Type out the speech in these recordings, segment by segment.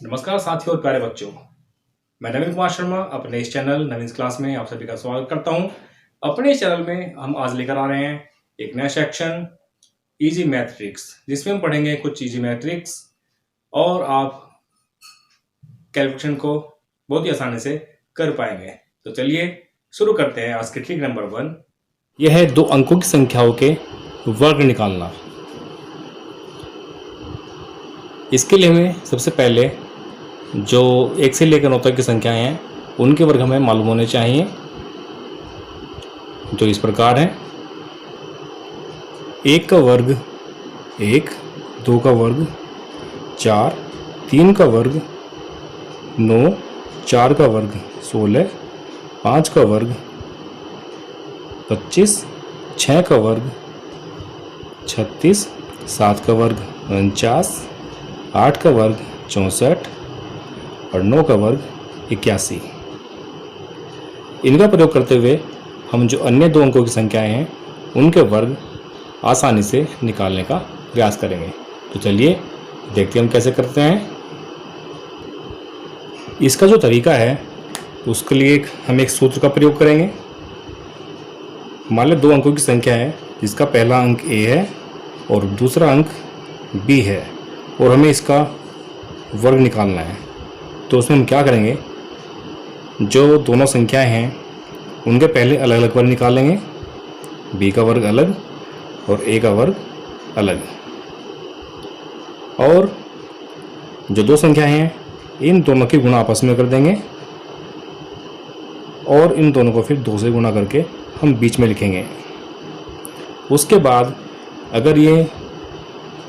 नमस्कार साथियों और प्यारे बच्चों। मैं नवीन कुमार शर्मा अपने इस चैनल नवीन क्लास में आप सभी का स्वागत करता हूं। अपने इस चैनल में हम आज लेकर आ रहे हैं एक नया सेक्शन इजी मैथ ट्रिक्स, जिसमें हम पढ़ेंगे कुछ इजी मैथ ट्रिक्स और आप कैलकुलेशन को बहुत ही आसानी से कर पाएंगे। तो चलिए शुरू करते हैं आज के ट्रिक नंबर 1। यह है 2 अंकों की संख्याओं के वर्ग निकालना। इसके लिए हमें सबसे पहले जो 1 से लेकर 9 तक की संख्याएं हैं उनके वर्ग हमें मालूम होने चाहिए, जो इस प्रकार हैं। 1 का वर्ग 1, 2 का वर्ग 4, 3 का वर्ग 9, 4 का वर्ग 16, 5 का वर्ग 25, 6 का वर्ग 36, 7 का वर्ग 49, 8 का वर्ग 64 और 9 का वर्ग 81। इनका प्रयोग करते हुए हम जो अन्य 2 अंकों की संख्याएं हैं उनके वर्ग आसानी से निकालने का प्रयास करेंगे। तो चलिए देखते हैं हम कैसे करते हैं। इसका जो तरीका है उसके लिए हम एक सूत्र का प्रयोग करेंगे। मान लो 2 अंकों की संख्या है जिसका पहला अंक a है और दूसरा अंक b है और हमें इसका वर्ग निकालना है। तो उसमें हम क्या करेंगे, जो दोनों संख्याएं हैं उनके पहले अलग अलग वर्ग निकालेंगे। b का वर्ग अलग और a का वर्ग अलग, और जो 2 संख्याएं हैं इन दोनों की गुणा आपस में कर देंगे और इन दोनों को फिर 2 से गुणा करके हम बीच में लिखेंगे। उसके बाद अगर ये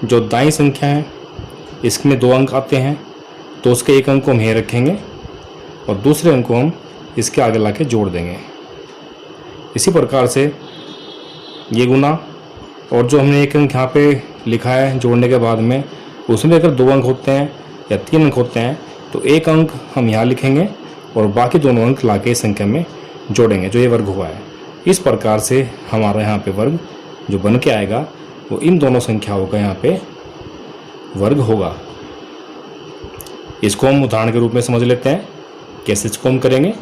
जो दाईं संख्या है इसमें 2 अंक आते हैं तो उसके एक अंक को हम यहीं रखेंगे और दूसरे अंक को हम इसके आगे लाके जोड़ देंगे। इसी प्रकार से ये गुना, और जो हमने एक अंक यहाँ पे लिखा है जोड़ने के बाद में, उसमें अगर 2 अंक होते हैं या 3 अंक होते हैं तो एक अंक हम यहाँ लिखेंगे और बाकी दोनों अंक लाके इस संख्या में जोड़ेंगे जो ये वर्ग हुआ है। इस प्रकार से हमारा यहाँ पे वर्ग जो बन के आएगा वो इन दोनों संख्याओं का यहाँ पे वर्ग होगा। इसको हम उदाहरण के रूप में समझ लेते हैं कैसे इसको हम करेंगे।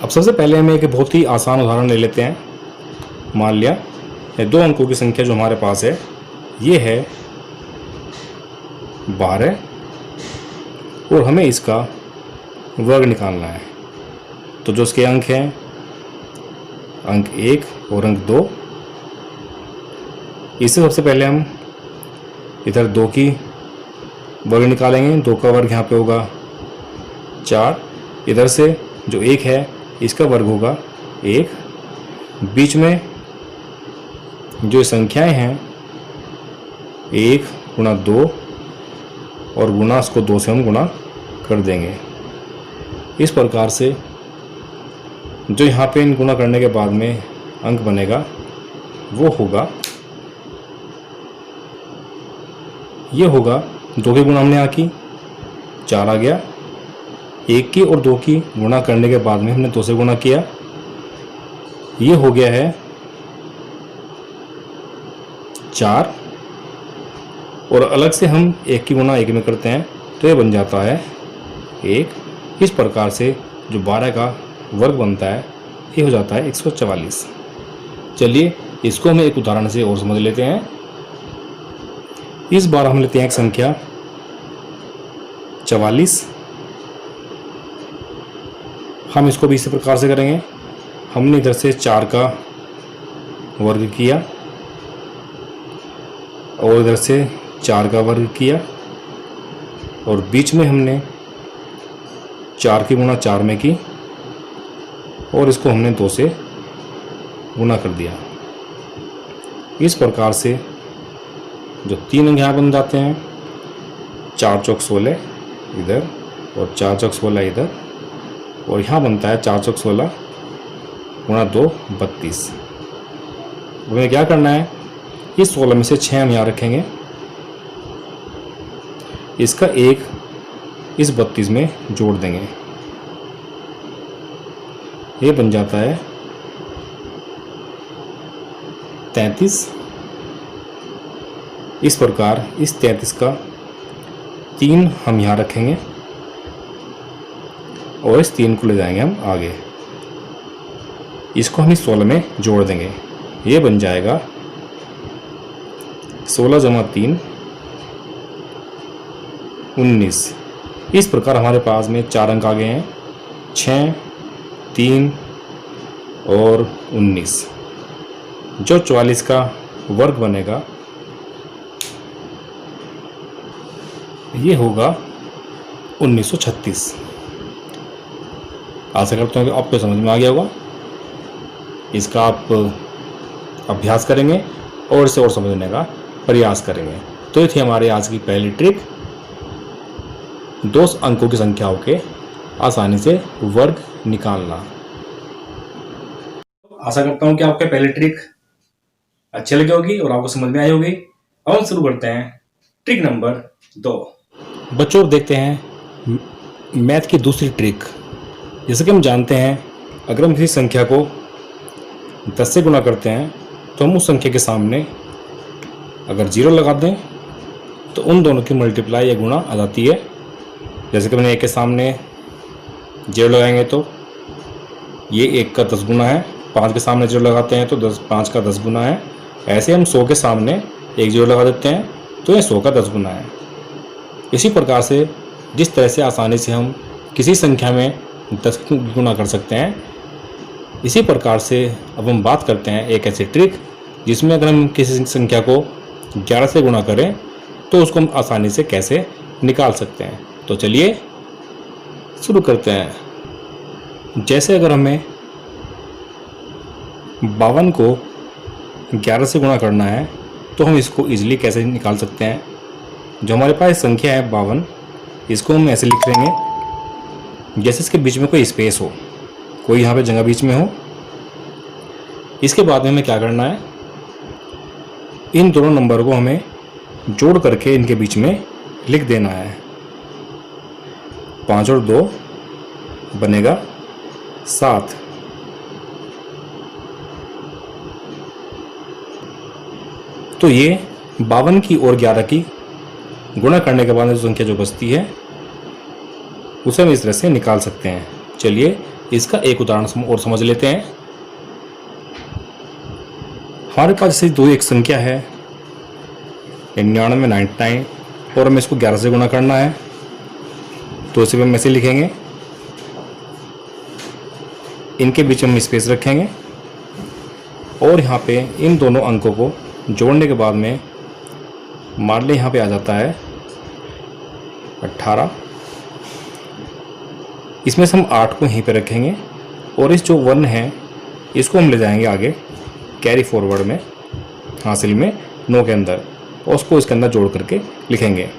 अब सबसे पहले हम एक बहुत ही आसान उदाहरण ले लेते हैं। मान लिया 2 अंकों की संख्या जो हमारे पास है ये है 12 और हमें इसका वर्ग निकालना है। तो जो इसके अंक हैं अंक 1 और अंक 2, इससे सबसे पहले हम इधर 2 की वर्ग निकालेंगे। 2 का वर्ग यहाँ पे होगा 4, इधर से जो 1 है इसका वर्ग होगा 1। बीच में जो संख्याएं हैं 1 गुणा 2 और गुणा उसको 2 से हम गुणा कर देंगे। इस प्रकार से जो यहाँ पे इन गुणा करने के बाद में अंक बनेगा वो होगा, ये होगा 2 की गुणा हमने यहाँ की 4 आ गया, 1 की और 2 की गुणा करने के बाद में हमने 2 से गुणा किया, ये हो गया है 4, और अलग से हम 1 की गुणा 1 में करते हैं तो ये बन जाता है 1। इस प्रकार से जो 12 का वर्ग बनता है ये हो जाता है 144। चलिए इसको हम एक उदाहरण से और समझ लेते हैं। इस बार हम लेते हैं एक संख्या 44। हम इसको भी इसी प्रकार से करेंगे। हमने इधर से 4 का वर्ग किया और इधर से 4 का वर्ग किया और बीच में हमने 4 की गुणा 4 में की और इसको हमने 2 से गुणा कर दिया। इस प्रकार से जो 3 अंक यहाँ बन जाते हैं 4 चौक 16 इधर और 4 चौक 16 इधर, और यहाँ बनता है 4 चौक 16 गुणा 2 32। हमें क्या करना है, इस 16 में से 6 हम यहाँ रखेंगे, इसका 1 इस 32 में जोड़ देंगे, ये बन जाता है 33। इस प्रकार इस 33 का 3 हम यहाँ रखेंगे और इस 3 को ले जाएंगे हम आगे। इसको हम इस 16 में जोड़ देंगे। ये बन जाएगा 16 जमा 3 19। इस प्रकार हमारे पास में 4 अंक आ गए हैं, 6, 3 और 19। जो 44 का वर्ग बनेगा ये होगा 1936। आशा करता हूँ कि आपको समझ में आ गया होगा। इसका आप अभ्यास करेंगे और इसे और समझने का प्रयास करेंगे। तो ये थी हमारे आज की पहली ट्रिक, 2 अंकों की संख्याओं के आसानी से वर्ग निकालना। आशा करता हूँ कि आपके पहली ट्रिक अच्छी लगी होगी और आपको समझ में आई होगी। अब हम शुरू करते हैं ट्रिक नंबर 2। बच्चों अब देखते हैं मैथ की दूसरी ट्रिक। जैसे कि हम जानते हैं अगर हम किसी संख्या को 10 से गुणा करते हैं तो हम उस संख्या के सामने अगर 0 लगा दें तो उन दोनों की मल्टीप्लाई या गुणा आ जाती है। जैसे कि मैंने 1 के सामने 0 लगाएंगे तो ये 1 का 10 गुना है, 5 के सामने 0 लगाते हैं तो 5 का 10 गुना है। ऐसे हम 100 के सामने 1 0 लगा देते हैं तो ये 100 का 10 गुना है। इसी प्रकार से जिस तरह से आसानी से हम किसी संख्या में 10 गुना कर सकते हैं, इसी प्रकार से अब हम बात करते हैं एक ऐसी ट्रिक जिसमें अगर हम किसी संख्या को 11 से गुणा करें तो उसको हम आसानी से कैसे निकाल सकते हैं। तो चलिए शुरू करते हैं। जैसे अगर हमें 52 को 11 से गुणा करना है तो हम इसको इजीली कैसे निकाल सकते हैं। जो हमारे पास संख्या है 52, इसको हम ऐसे लिख लेंगे जैसे इसके बीच में कोई स्पेस हो, कोई यहाँ पे जगह बीच में हो। इसके बाद में हमें क्या करना है, इन दोनों नंबर को हमें जोड़ करके इनके बीच में लिख देना है। 5 और 2 बनेगा 7। तो ये 52 की और 11 की गुणा करने के बाद जो संख्या जो बचती है उसे हम इस तरह से निकाल सकते हैं। चलिए इसका एक उदाहरण और समझ लेते हैं। हमारे पास जैसे एक संख्या है 99 और हमें इसको 11 से गुणा करना है तो इसे हम ऐसे लिखेंगे, इनके बीच में हम स्पेस रखेंगे और यहाँ पे इन दोनों अंकों को जोड़ने के बाद में मान लें यहाँ पे आ जाता है 18। इसमें से हम 8 को यहीं पे रखेंगे और इस जो 1 है इसको हम ले जाएंगे आगे कैरी फॉरवर्ड में, हासिल में 9 के अंदर, और उसको इसके अंदर जोड़ करके लिखेंगे।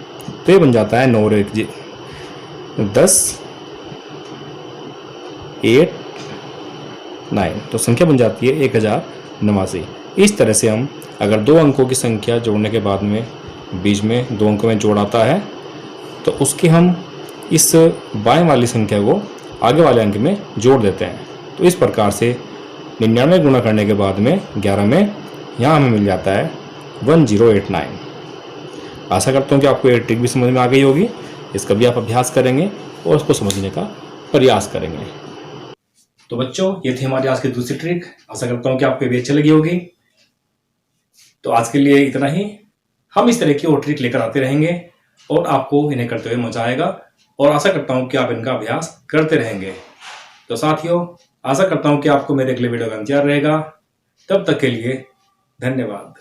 तो ये बन जाता है 9 और 1 10 8 9। तो संख्या बन जाती है 1089। इस तरह से हम अगर 2 अंकों की संख्या जोड़ने के बाद में बीच में 2 अंकों में जोड़ आता है तो उसकी हम इस बाएं वाली संख्या को आगे वाले अंक में जोड़ देते हैं। तो इस प्रकार से 99 गुणा करने के बाद में 11 में यहाँ हमें मिल जाता है 1089। आशा करता हूँ कि आपको ये ट्रिक भी समझ में आ गई होगी। इसका भी आप अभ्यास करेंगे और उसको समझने का प्रयास करेंगे। तो बच्चों ये थी हमारी आज की दूसरी ट्रिक। आशा करता हूँ कि आपको भी अच्छी लगी होगी। तो आज के लिए इतना ही। हम इस तरह की और ट्रिक लेकर आते रहेंगे और आपको इन्हें करते हुए मजा आएगा और आशा करता हूँ कि आप इनका अभ्यास करते रहेंगे। तो साथियों आशा करता हूँ कि आपको मेरे अगले वीडियो का इंतजार रहेगा। तब तक के लिए धन्यवाद।